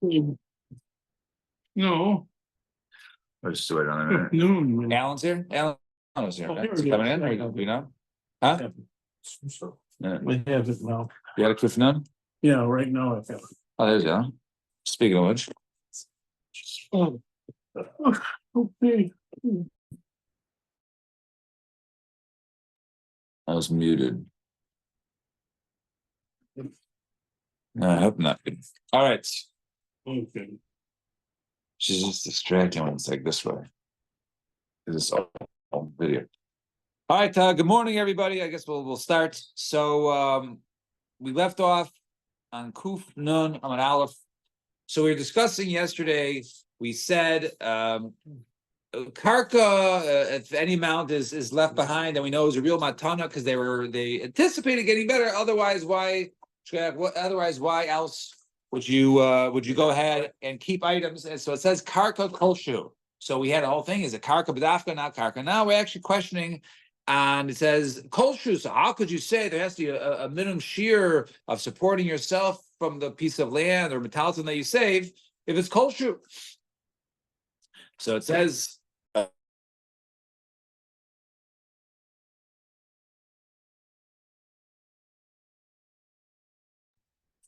No. I'll just wait on a minute. Noon. Alan's here? Alan's here. Oh, Is he coming in or do you know? Huh? Yeah. We have it now. You got a cliff none? Yeah, right now I have it. Oh, there's Alan. Speaking of which, Oh. Okay. I was muted. No, I hope not. All right. Okay. She's just distracting when it's like this way. This is all video. All right, good morning, everybody. I guess we'll start. So we left off on Kuf Nun Amud Aleph. So we were discussing yesterday. We said karka, if any amount is left behind, and we know it was a real matana because they anticipated getting better. Otherwise, why else would you go ahead and keep items? And so it says karka kolshu. So we had a whole thing: is it karka b'dafka, not karka? Now we're actually questioning. And it says kolshu. So how could you say there has to be a minimum shear of supporting yourself from the piece of land or metalton that you save if it's kolshu? So it says.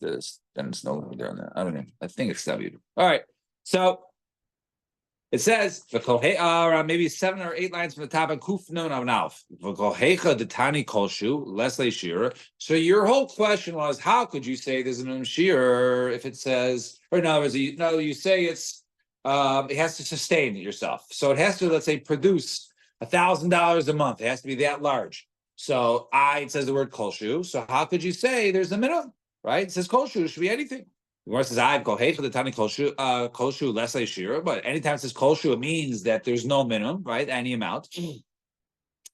This then it's no longer there on that. I don't know. I think it's W. All right. So it says maybe 7 or 8 lines from the top of Kuf Nun Amud Aleph. Detani kolshu lesle shira. So your whole question was, how could you say there's an shira if it says, or in other words, you say it's it has to sustain yourself. So it has to, let's say, produce $1,000 a month. It has to be that large. So it says the word kolshu. So how could you say there's a minimum? Right? It says kolshu, it should be anything. The Gemara says, "I've go hey for the tani kolshu less shira." But anytime it says kolshu, it means that there's no minimum, right? Any amount.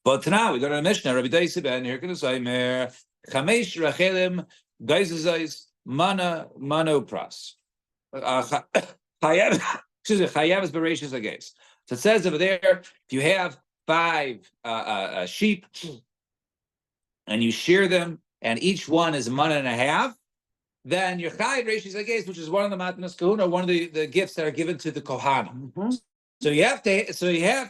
But now we go to the Mishnah. Rabbi Daisy ben here can say mer chamesh rachelim geizes mana pras. Chayav, excuse me, chayav is bereshis against. So it says over there, if you have 5 sheep and you shear them, and each one is a month and a half, then your chayiv reishis against, which is one of the matnas kahuna, one of the gifts that are given to the kohanim. Mm-hmm. So you have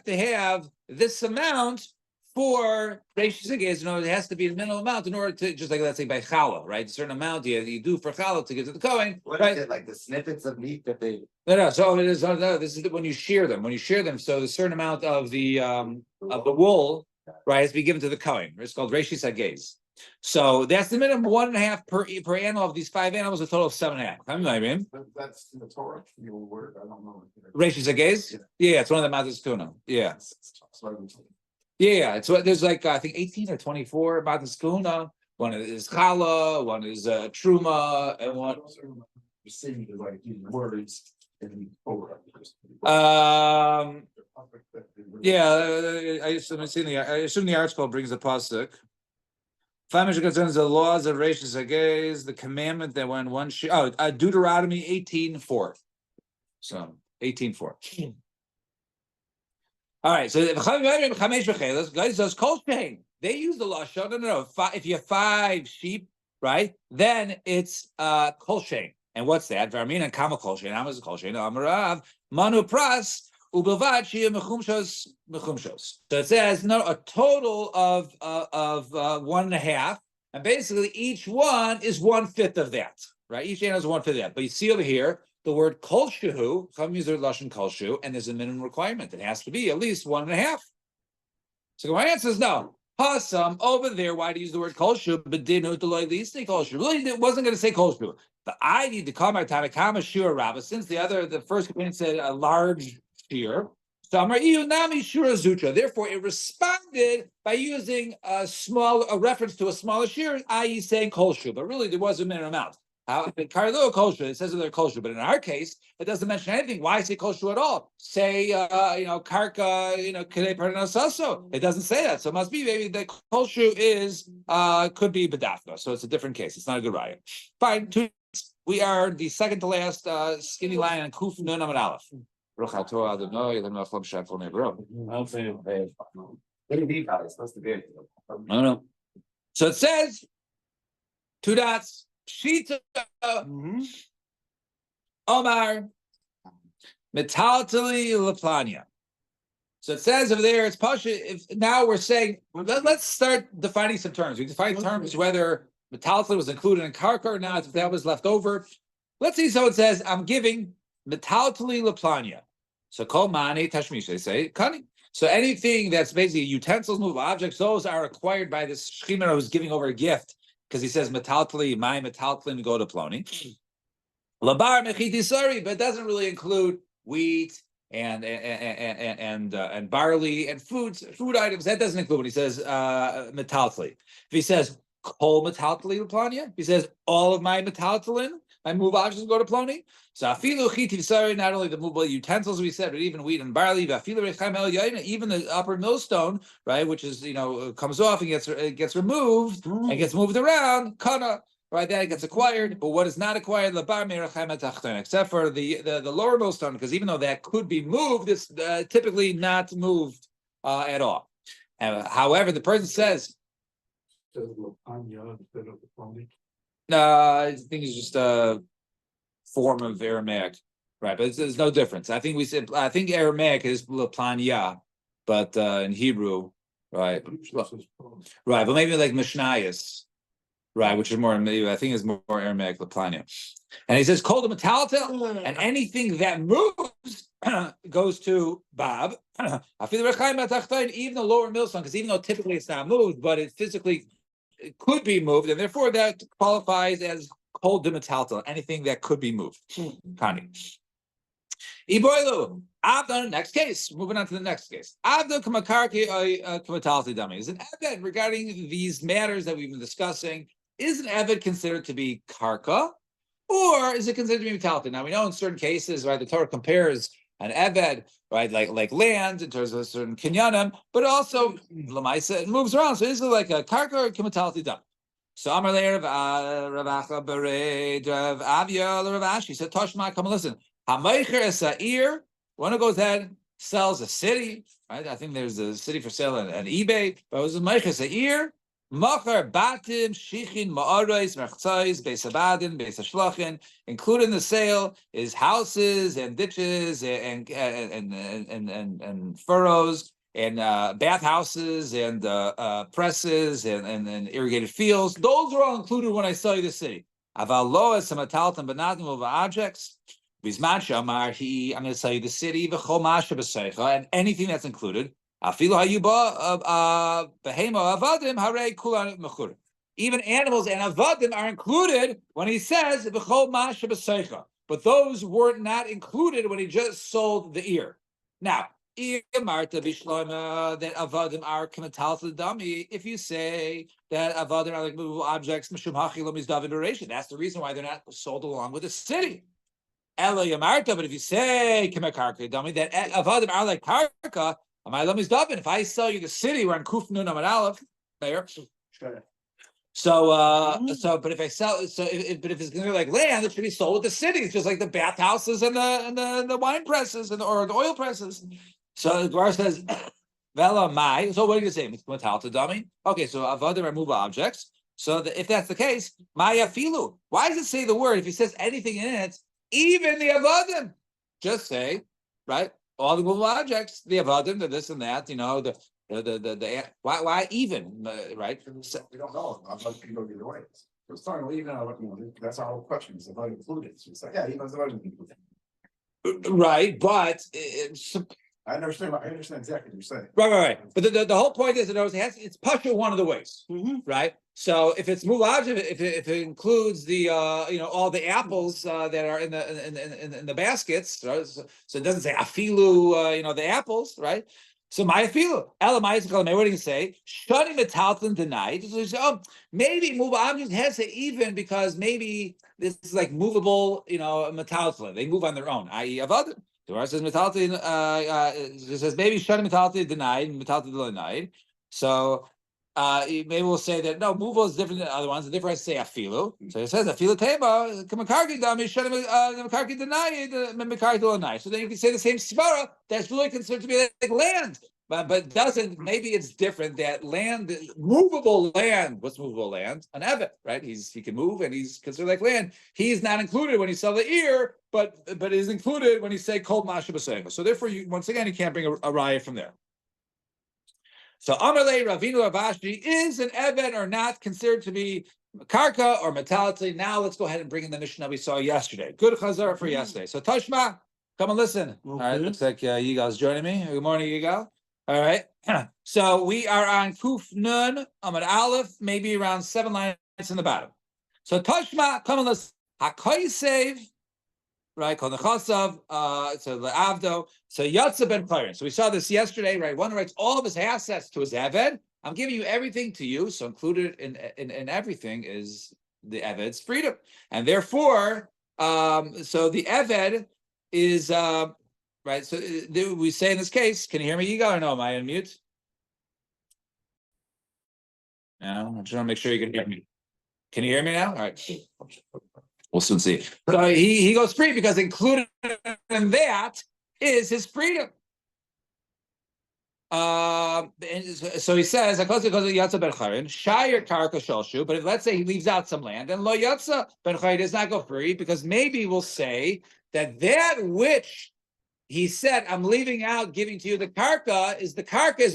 to have this amount for reishis against. You know, it has to be a minimal amount in order to, just like let's say by challah, right? A certain amount you do for challah to give to the kohen. What right? Is it like the snippets of meat that they? No. So it is. No, this is when you shear them. When you shear them, so a certain amount of the wool, right, has to be given to the kohen. It's called reishis against. So that's the minimum 1.5 per animal of these 5 animals, a total of 7.5. How many? That's the Torah. The old word. I don't know. Rashis Agez? Yeah, it's one of the Matas Kuna. Yeah. Yeah. It's what there's like I think 18 or 24 Matas Kuna. One is Chala, one is Truma, and one. Yeah, I assume the article brings the pasuk. Famish concerns the laws of Rashis Agez, the commandment that when one Deuteronomy 18:4. So 18:4. All right, so guys, those kosher. They use the lashon. No. If you have 5 sheep, right, then it's kosher. And what's that? Varmin and kama kosher. Amaz kosher. Amarav manu pras ubilvad shia mechumshos. So it says a total of 1.5, and basically each one is 1/5 of that, right? Each animal is 1/5 of that. But you see over here the word kolshu. Some use the lashon kolshu, and there's a minimum requirement. It has to be at least 1.5. So my answer is no. Hasam over there. Why do you use the word kolshu? But didn't kolshu. Really, it wasn't going to say kolshu. But I need to call my Tanakama Shura Rabba, since the first opinion said a large shear. So therefore, it responded by using a reference to a smaller shear, i.e., saying kolshu. But really, there was a minimum amount. Karlo kosher, it says they're kosher, but in our case, it doesn't mention anything. Why say kosher at all? Say, karka, kidei parnasaso. It doesn't say that, so it must be maybe the kosher is could be bedafna. So it's a different case. It's not a good riot. Fine. We are the second to last skinny line on Kuf Nun Amud Aleph. No. So it says 2 dots. Shita. Omar metaltali laplania. So it says over there, it's pasha. If now we're saying, let's start defining some terms. We define terms whether metaltali was included in karka or not, if that was left over. Let's see. So it says, I'm giving metaltali laplania. So kol mani tashmish, they say, kani. So anything that's basically utensils, movable objects, those are acquired by this shechina who's giving over a gift, because he says metaltali, my metaltali go to ploni. Labar mechiti sorry, but it doesn't really include wheat and barley and food items. That doesn't include when he says metaltali. If he says kol metaltali laplania, he says all of my metaltalin, my move options go to ploni. So afilu chiti sorry, not only the movable utensils we said, but even wheat and barley. Afilu rechaim el yaina, even the upper millstone, right, which is comes off and gets removed and gets moved around. Kana. Right, that gets acquired, but what is not acquired, except for the lower millstone, because even though that could be moved, it's typically not moved at all. However, the person says, I think it's just a form of Aramaic, right? But there's no difference. I think Aramaic is Laplanya, but in Hebrew, right? Right, but maybe like Mishnayos. Right, which is more, I think is more Aramaic Laplania. And he says, call the metaltal, and anything that moves goes to Bob. Even the lower millstone, because even though typically it's not moved, but it could be moved, and therefore that qualifies as called the metaltal, anything that could be moved. Kani. Iboilu. Avdon, next case. Moving on to the next case. Avdon kamakarki kamatalti dummy. Is an eved regarding these matters that we've been discussing? Is an eved considered to be karka, or is it considered to be metalti? Now we know in certain cases, right, the Torah compares an eved, right, like land in terms of a certain kinyanim, but also lamaisa it moves around. So is it like a karka or kamatalti dummy? So Amar Leir Ravacha Bered Rav Avia Rav Ashi said, Toshma, come listen. Hamaycher Esair, one who goes ahead, sells a city, right? I think there's a city for sale on eBay, but it was a Maycher Esair, Machar Batim, Shichin, Ma'arais, Mechtzais, Beis Abadin, Beis Ashlachin. Included in the sale is houses and ditches and furrows and bathhouses and presses and irrigated fields. Those are all included when I sell you the city. Aval lo es hamatalton, but not move objects. I'm going to tell you the city, and anything that's included. Even animals and avadim are included when he says, but those were not included when he just sold the ear. Now, that avadim are kamatal to the dummy, if you say that avadim are like movable objects, that's the reason why they're not sold along with the city. Ela Yamarta, but if you say Kimakarka dummy, that avadim are like karka, if I sell you the city, we're on Kuf Nun Amar Aleph there. So but if I sell but if it's gonna be like land, it should be sold with the city. It's just like the bathhouses and the wine presses or the oil presses. So the Gemara says, Vela Mai. So what are you saying? It's dummy. Okay, so avadim are movable objects. So if that's the case, Maya Filu. Why does it say the word if he says anything in it? Even the avadim, just say, right? All the movable objects, the avadim, the this and that, the why even, right? We don't know. I'm not going to go either way. It's starting to leave now. That's our whole question. Is about included? So it's like, yeah, even about included. Right, but I understand exactly what you're saying. Right. But the whole point is that it's pasha one of the ways, right? So if it's mulav, if it includes the all the apples that are in the baskets, right? So it doesn't say afilu, the apples, right? So my afilu, elamai, what do you say? Shani metalton denied. So maybe move object has to even because maybe this is like movable, metalton. They move on their own, i.e. avadim. The Gemara says metalti. It says maybe shani metalti denied, metalti denied. So maybe we'll say that no, movable is different than other ones. The difference say afilu. So it says afilu tema kamakarki dami shani kamakarki denied mekarki denied. So then you can say the same svara that's really considered to be like land. but doesn't. Maybe it's different. That land, movable land. What's movable land? An evet, right? He can move and he's considered like land. He's not included when you sell the ear, but is included when you say kol masha b'seima. So therefore, once again, you can't bring a raya from there. So Amarle Ravinu Avashi, is an evet or not considered to be karka or metality? Now let's go ahead and bring in the Mishnah we saw yesterday. Good chazar for yesterday. So Tashma, come and listen. All right, looks like Yigal's joining me. Good morning, Yigal. All right. So we are on Kuf Nun, Amad Aleph, maybe around 7 lines in the bottom. So Tashma, come and listen. Hakoy save. Right, called the Chasav, so the Avdo, so Yatza ben Chayrin. So we saw this yesterday, right? One writes all of his assets to his Eved. I'm giving you everything to you, so included in everything is the Eved's freedom, and therefore, so the Eved is right. So we say in this case, can you hear me, Yigal, or no? Am I on mute? No, I just want to make sure you can hear me. Can you hear me now? All right. We'll soon see. So he goes free because included in that is his freedom. So he says, but if let's say he leaves out some land, and lo yatsa ben chayrin does not go free, because maybe we'll say that which he said, I'm leaving out, giving to you the karka is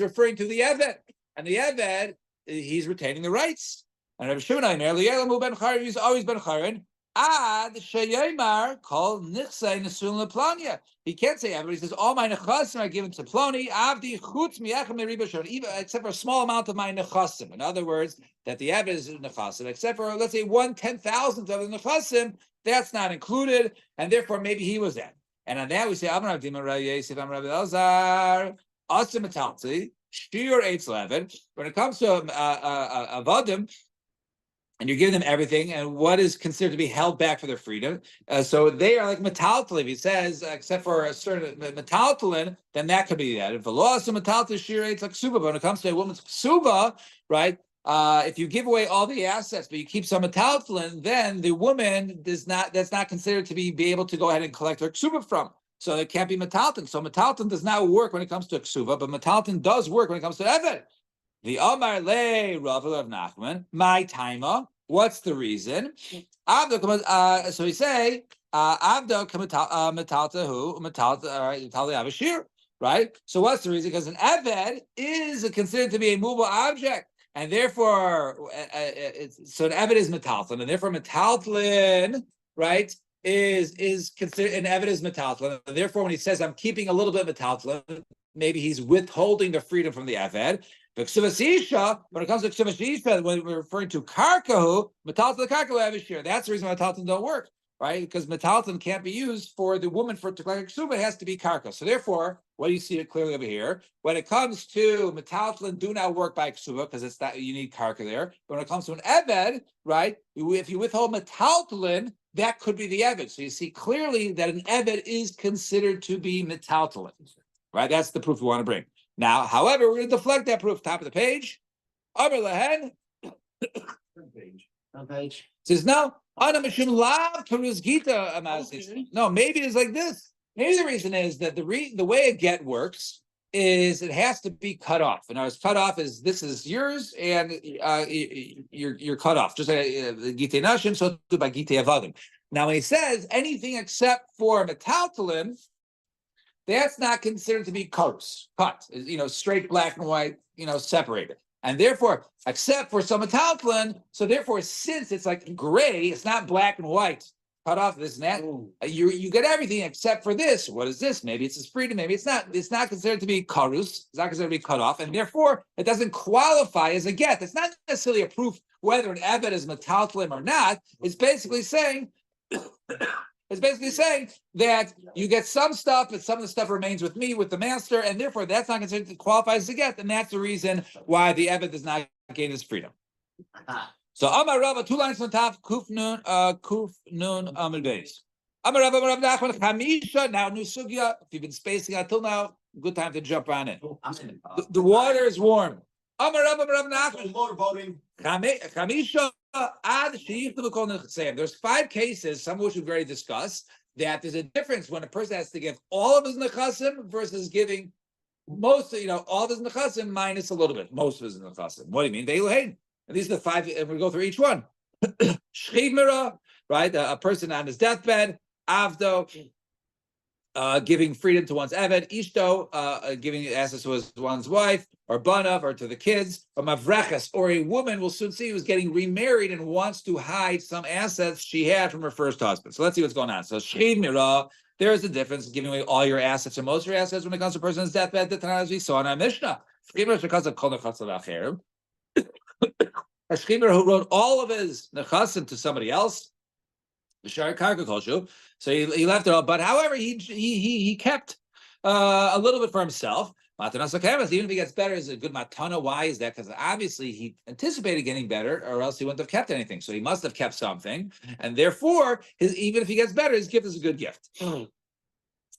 referring to the eved, and the eved, he's retaining the rights. And Rabbi Shimon ben Chayrin, he's always ben Chayrin. Ad sheyemar called nichsei nesun leplania. He can't say everybody. He says all my nechasim are given to Ploni. Avdi chutz miyachem meribashon, even except for a small amount of my nechasim. In other words, that the Eved is nechasim, except for let's say 1/10,000th of the nechasim, that's not included, and therefore maybe he was that. And on that we say Amar Dima Yosef Amar Rabbi Elazar Asim Metalti Shir Eitz Levin. When it comes to avodim, and you're giving them everything, and what is considered to be held back for their freedom. So they are like metaltalin. He says, except for a certain metaltalin, then that could be that. If a law is a metaltalin, it's like ksuba. But when it comes to a woman's ksuba, right? If you give away all the assets, but you keep some metaltalin, then the woman that's not considered to be able to go ahead and collect her ksuba from. So it can't be metaltalin. So metaltalin does not work when it comes to a ksuba, but metaltalin does work when it comes to eved. The Amar Le Rav of Nachman, my timer. What's the reason? So we say Avda metaltahu metalta avashir. Right. So what's the reason? Because an eved is considered to be a movable object, and therefore, so an eved is metaltlin, and therefore metaltlin, right, is considered an eved is metaltlin. And therefore, when he says I'm keeping a little bit of metaltlin, maybe he's withholding the freedom from the eved. But ksuvasisha, when it comes to ksuvasisha, when we're referring to karkahu, metalton the karkahu avishir. That's the reason metalton don't work, right? Because metalton can't be used for the woman for to collect ksuba. It has to be karka. So therefore, what do you see it clearly over here? When it comes to metalton, do not work by ksuba because it's that you need karka there. But when it comes to an eved, right? If you withhold metalton, that could be the eved. So you see clearly that an eved is considered to be metalton, right? That's the proof we want to bring. Now, however, we're going to deflect that proof. Top of the page. Amar lehen. Page. Says no. No, maybe it's like this. Maybe the reason is that the way a get works is it has to be cut off. And as cut off is this is yours and you're cut off. Just like gite nashim, so by gite avadim. Now, when he says anything except for metaltalin, that's not considered to be cut, straight black and white, separated. And therefore, except for some metaltalin, so therefore, since it's like gray, it's not black and white, cut off this and that, you get everything except for this. What is this? Maybe it's his freedom, maybe it's not. It's not considered to be karus, it's not considered to be cut off, and therefore, it doesn't qualify as a get. It's not necessarily a proof whether an eved is metaltalin or not. It's basically saying that you get some stuff, but some of the stuff remains with me, with the master, and therefore that's not considered to qualify as a get, and that's the reason why the Eved does not gain his freedom. So Amar Rava, 2 lines from top, Kuf Nun Amid Beis. Amar Rava Nachman Chamisha. Now new sugya. If you've been spacing until now, good time to jump on it. The water is warm. Amar Rava Nachman. Motorboating. Chamisha. There's 5 cases, some of which we've already discussed, that there's a difference when a person has to give all of his nechasim versus giving most, all of his nechasim minus a little bit. Most of his nechasim. What do you mean? Ve'elu. And these are the 5, and we go through each one. Shchimera, right? A person on his deathbed. Avdo, giving freedom to one's eved. Ishto, giving assets to one's wife, or banav, or to the kids. Or mavreches, or a woman will soon see who's getting remarried and wants to hide some assets she had from her first husband. So let's see what's going on. So shchimera. There is a difference in giving away all your assets or most of your assets when it comes to a person's deathbed. As we saw in our Mishnah. Because of kol nechasim a schemer who wrote all of his nechasim to somebody else, so he left it all. But however, he kept a little bit for himself. Even if he gets better, is a good matana. Why is that? Because obviously he anticipated getting better, or else he wouldn't have kept anything. So he must have kept something, and therefore, even if he gets better, his gift is a good gift. Low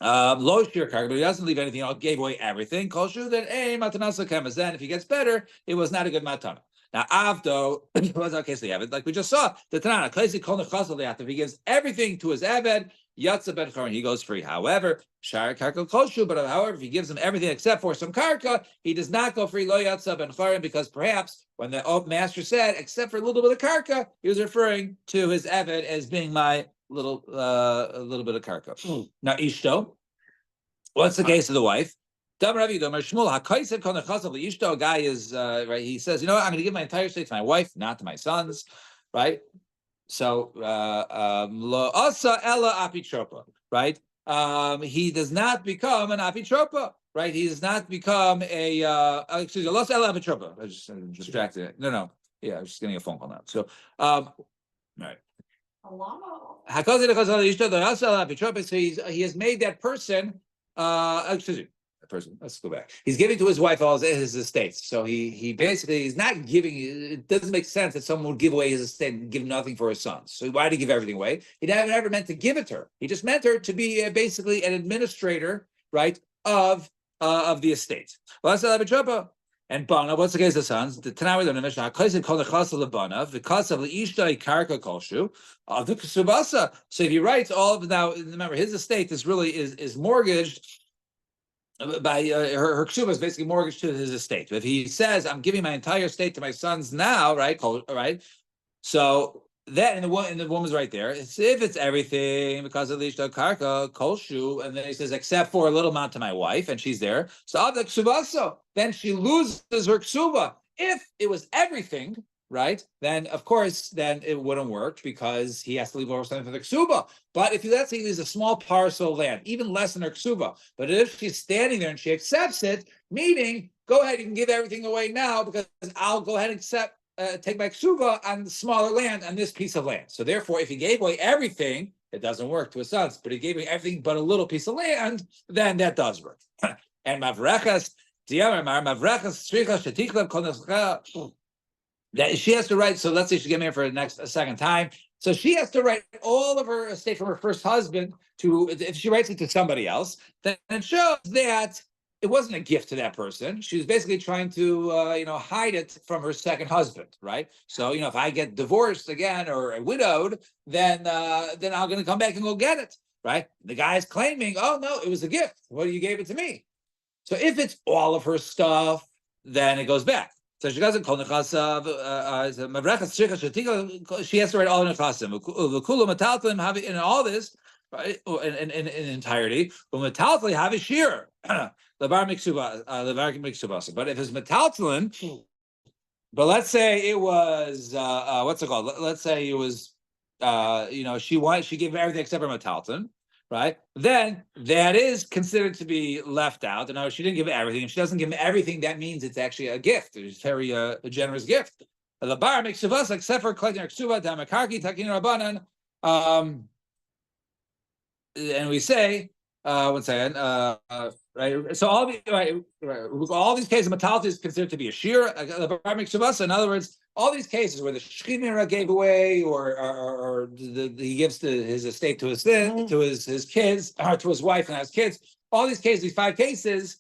shir karka, but he doesn't leave anything. He gave away everything. Koshu, then matanasa kemas. Then if he gets better, it was not a good matana. Now, Avdo was our case the Eved, like we just saw. The Tanana, if he gives everything to his Eved, Yatza ben Chorin, he goes free. However, Shar Karka Koshu, but however, if he gives him everything except for some Karka, he does not go free, Lo Yatza ben Chorin, because perhaps when the master said, except for a little bit of Karka, he was referring to his Eved as being my little a little bit of Karka. Now, Ishto, what's the case of the wife? A guy is right. He says, I'm going to give my entire estate to my wife, not to my sons, right? So lo asa ella apitropa, right? He does not become an apitropa, right? He does not become a excuse me, lo asa ella apitropa. I was just distracted. No, yeah, I was just getting a phone call now. So, all right. So he has made that person. Excuse me, person. Let's go back. He's giving to his wife all his estates. So he basically is not giving. It doesn't make sense that someone would give away his estate and give nothing for his sons. So why did he give everything away? He never meant to give it to her. He just meant her to be basically an administrator, right, of the estate. Well, that's a and Bana, what's the case of sons? The Tanawi learn in Mishnah. Kaisid kol nechasa lebana, v'kasav leishtay karka kolshu of the ksubasa. So if he writes all of now, remember his estate is mortgaged by her ksuba is basically mortgaged to his estate. If he says, "I'm giving my entire estate to my sons now," right? So that and the woman's right there. If it's everything because of the karka kolshu, and then he says, "Except for a little amount to my wife," and she's there. So the ksubaso, then she loses her ksuba. If it was everything, right, then of course, then it wouldn't work because he has to leave over something for the ksuba. But if let's say there's a small parcel of land, even less than her ksuba, but if she's standing there and she accepts it, meaning go ahead, you can give everything away now because I'll go ahead and accept. Take my ksuba on the smaller land on this piece of land. So therefore, if he gave away everything, it doesn't work to his sons. But he gave away everything but a little piece of land, then that does work. And mavrechas, that she has to write. So let's say she gave me for a second time. So she has to write all of her estate from her first husband to. If she writes it to somebody else, then it shows that it wasn't a gift to that person. She was basically trying to, hide it from her second husband, right? So, if I get divorced again or widowed, then I'm going to come back and go get it, right? The guy's claiming, oh no, it was a gift. Well, you gave it to me. So if it's all of her stuff, then it goes back. So she doesn't call nechasav. She has to write all nechasim. In all this, right? In entirety, but if it's metaltalin, but let's say it was what's it called? Let's say it was she gave everything except for metaltalin, right? Then that is considered to be left out. And she didn't give everything. If she doesn't give everything, that means it's actually a gift. It's very a generous gift. The bar makes us except for collecting ksuba, damakarki, takin rabanan. And we say, one second, right? So all these cases, metaltalin is considered to be a shir. The bar makes us. In other words, all these cases where the shchimera gave away, or he gives his estate to his kids, or to his wife and his kids. All these cases, these 5 cases,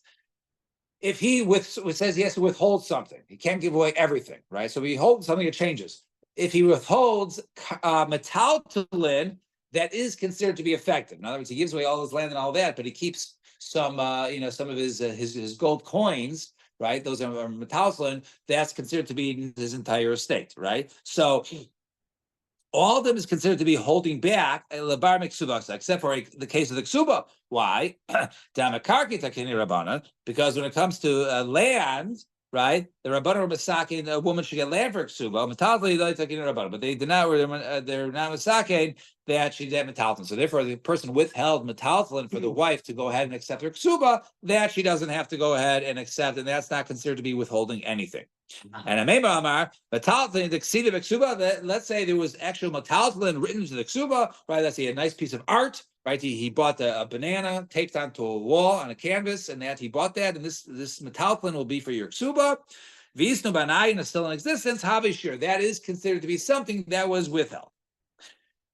if he says he has to withhold something, he can't give away everything, right? So if he holds something, it changes. If he withholds metaltalin, that is considered to be effective. In other words, he gives away all his land and all that, but he keeps some, some of his gold coins, right? Those are metalslin. That's considered to be his entire estate, right? So all of them is considered to be holding back lebar miksubasa, except for the case of the ksuba. Why? Because when it comes to land, right, the rabbanon are masakin, a woman should get land for ksuba. But they deny they're not masakin that she did metalton. So therefore, the person withheld metalton for the wife to go ahead and accept her ksuba, that she doesn't have to go ahead and accept, and that's not considered to be withholding anything. And Amemar Amar, metalton, the ksida ksuba, let's say there was actual metalton written to the ksuba, right? Let's say a nice piece of art, right? He bought a banana taped onto a wall on a canvas, and that he bought that, and this metalton will be for your ksuba. Visnu banayin is still in existence. Havishir, that is considered to be something that was withheld.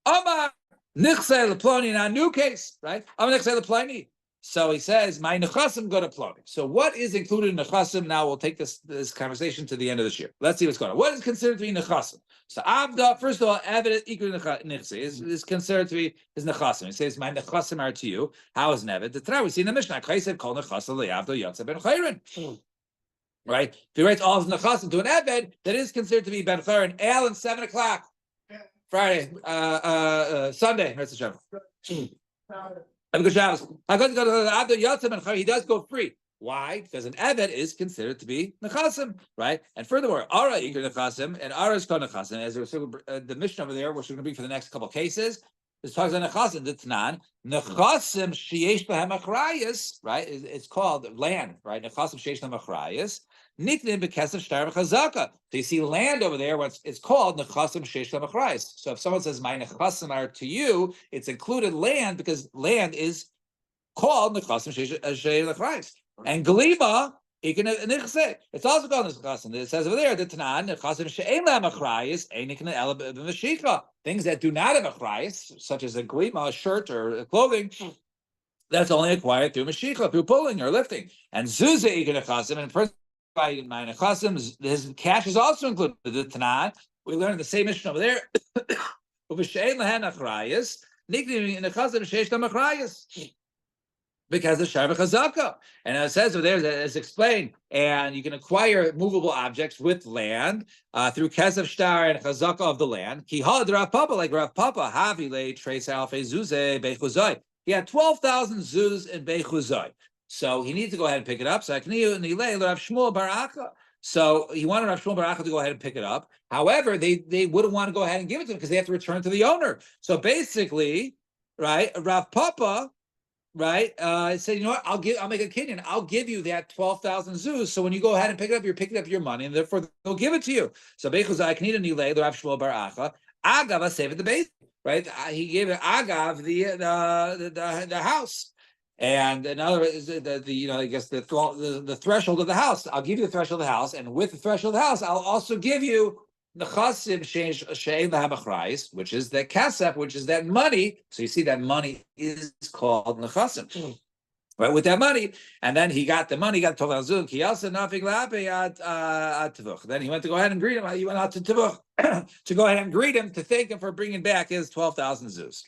Amar nichse leploni, in a new case, right? Amar nichse leploni. So he says, my nechasim go to ploni. So what is included in nechasim? Now we'll take this conversation to the end of this year. Let's see what's going on. What is considered to be nechasim? So Abda, first of all, Eved equal nichse is considered to be his nechasim. He says, my nechasim are to you. How is an Eved? The Tanakh we see in the Mishnah, Chaysev kol nechasim le'avdo yotze ben chayrin. Right? If he writes all his nechasim to an Eved, that is considered to be ben chayrin. Alan, 7:00 Friday, Sunday. That's the show. Have a good Shabbos. He does go free. Why? Because an Eved is considered to be Nechasim, right? And furthermore, Ara Iker Nechasim and Ara is called Nechasim. As the mission over there, which we're going to bring for the next couple of cases, is talks about Nechasim, the Tanan. Nechasim Sheyesh Behem Achrayas, right? It's called land, right? Nechasim Sheyesh Behem Achrayas. Nickname Bekesef Shtar Chazaka. So you see land over there, it's called Nechasim Sheish Lamachrayis. So if someone says, my Nechasim are to you, it's included land because land is called Nechasim Sheish Lamachrayis. And Galima, it's also called Nechasim. It says over there, the Tanan, Nechasim She'en Lamachrayis, Einikna Elab Mashicha. Things that do not have Achrayis, such as a Galima, a shirt or clothing, that's only acquired through Mashicha, through pulling or lifting. And Zuzah Iker Nechasim, and person by my nechasim, his cash is also included. The Tanakh, we learned the same mission over there. Because the Shar Chazaka. And it says over there, as explained, and you can acquire movable objects with land through Kesef Shtar and Chazaka of the land. Ki had Rav Papa, like Rav Papa, Havile, Trace Alfe Zuze, Bechuzai. He had 12,000 zuz in Bechuzai. So he needs to go ahead and pick it up. So he wanted Rav Shmuel Baraka to go ahead and pick it up. However, they wouldn't want to go ahead and give it to him because they have to return to the owner. So basically, right, Rav Papa, right, said, you know what, I'll make a kinyan. I'll give you that 12,000 zuz. So when you go ahead and pick it up, you're picking up your money, and therefore they'll give it to you. So Bechuzai Knida Nilei, Rav Shmuel Baraka, Agav save it the base, right? He gave it Agav the house. And another is I guess the threshold of the house. I'll give you the threshold of the house, and with the threshold of the house, I'll also give you the chasim she'ein lahem achrayis, which is the kasef, which is that money. So you see that money is called nechasim. Right, with that money, and then he got the money, got 12,000 zuz. Then he went to go ahead and greet him. He went out to Tivuch to go ahead and greet him, to thank him for bringing back his 12,000 zuz.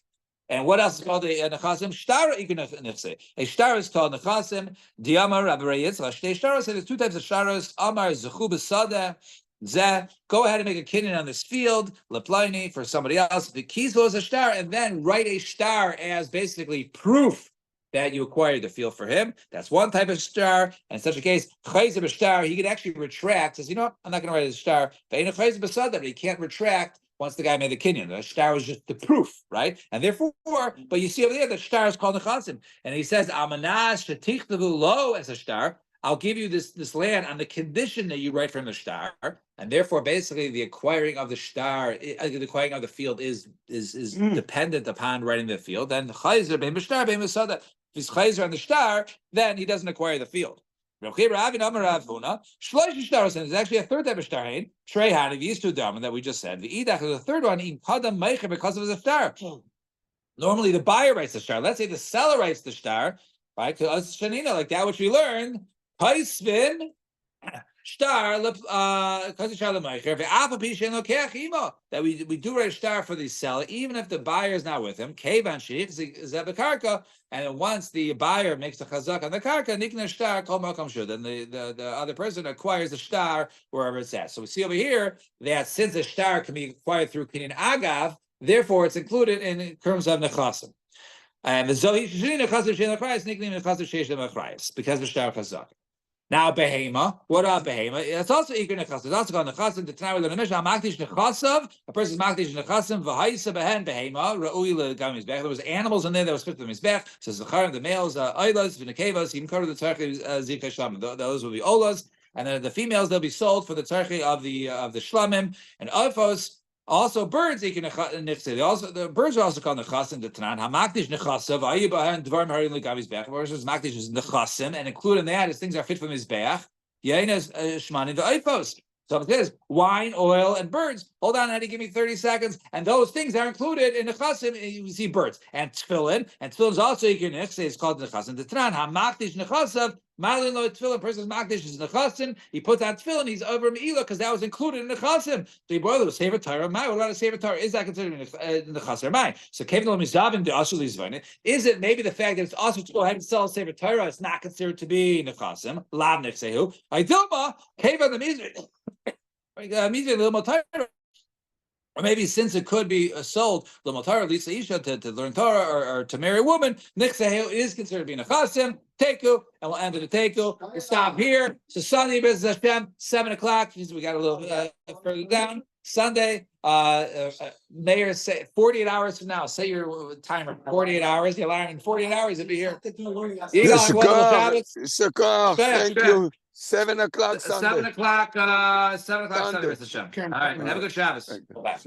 And what else is called a nechasim? Shtar ikun. A shtar is called nechasim. Diamar abrayitz lashtei shtaros. There's two types of shtaros. Amar zechu b'sadeh. Zeh. Go ahead and make a kinyan on this field. Leplini for somebody else. The keys was a shtar, and then write a shtar as basically proof that you acquired the field for him. That's one type of shtar. And in such a case, chayzer b'shtar, he could actually retract. Says, you know what? I'm not going to write a shtar. But chayzer b'sadeh, he can't retract. Once the guy made the kinyan, the shtar was just the proof, right? And therefore, but you see over there, the shtar is called nechasim, and he says, "Amanas shetichtavu lo as a shtar." I'll give you this land on the condition that you write from the shtar, and therefore, basically, the acquiring of the shtar, the acquiring of the field is dependent upon writing the field. Then chayzer bein b'shtar bein b'sada. If he's chayzer on the shtar, then he doesn't acquire the field. There's actually a third type of shtarin, treyhan, these two damen that we just said. The idach is the third one, in kadam meicher, because of the shtar. Normally the buyer writes the shtar. Let's say the seller writes the shtar, right? Because shanina, like that which we learned, paisvin Star that we do write shtar for the seller, even if the buyer is not with him. And then once the buyer makes the chazak on the karka, nikna shtar kol makom shur. Then the other person acquires the shtar wherever it's at. So we see over here that since the shtar can be acquired through kinyan agav, therefore it's included in terms of nechasim. And the zohi shishini nechasim shein achrayis niknim nechasim sheish achrayis because the shtar chazak. Now behema, what about behema? It's also eager nechasim. It's also called nechasim. The tonight we're going to mention makdish nechasav. A person's makdish nechasim v'haisa behen behema ra'ui legam mizbech. There was animals in there that was fit to the mizbech. So zacharim, the males, oilas, v'nekevas, even cover the tzarchi zikah shlamim. Those will be olas, and then the females they'll be sold for the tzarchi of the shlamim and oifos. Also, birds also the birds are also called nechasim. The Tanan hamakdish nechasav ayibahan dvarim harim legavis beach. Versus makdish is nechasim, and included in that is things that are fit for mizbeach. Yainas shmanim ve'ifos. So it says wine, oil, and birds. Hold on, Eddie, give me 30 seconds. And those things are included in nechasim. You see birds and tefillin is also it's called nechasim. The Tanan hamakdish nechasav. Malin lo tefillin, person's makdish is nechasim. He puts on tefillin, he's over meila because that was included in nechasim. So he boiled it, sefer Torah. What about a sefer Torah? Is that considered nechasim? Mai. So kevin lo mizavim de asul izvayne. Is it maybe the fact that it's also to go ahead and sell a sefer Torah? It's not considered to be nechasim. Lav nechsehu. I dilma kevin the mizvah. Or maybe since it could be sold l'motar lisa isha to learn Torah or to marry a woman, nixahu is considered being a chasim. Teku, and we'll end the teku. We'll stop here. So Sunday, B'ezras Hashem, 7:00. We got a little further down. Sunday, Mayor say 48 hours from now. Say your timer. 48 hours. Your alarm in 48 hours. It'll be here. Shakar, thank you. 7:00 Sunday. 7:00. 7:00 Sunday. All right. Have a good Shabbos. Bye.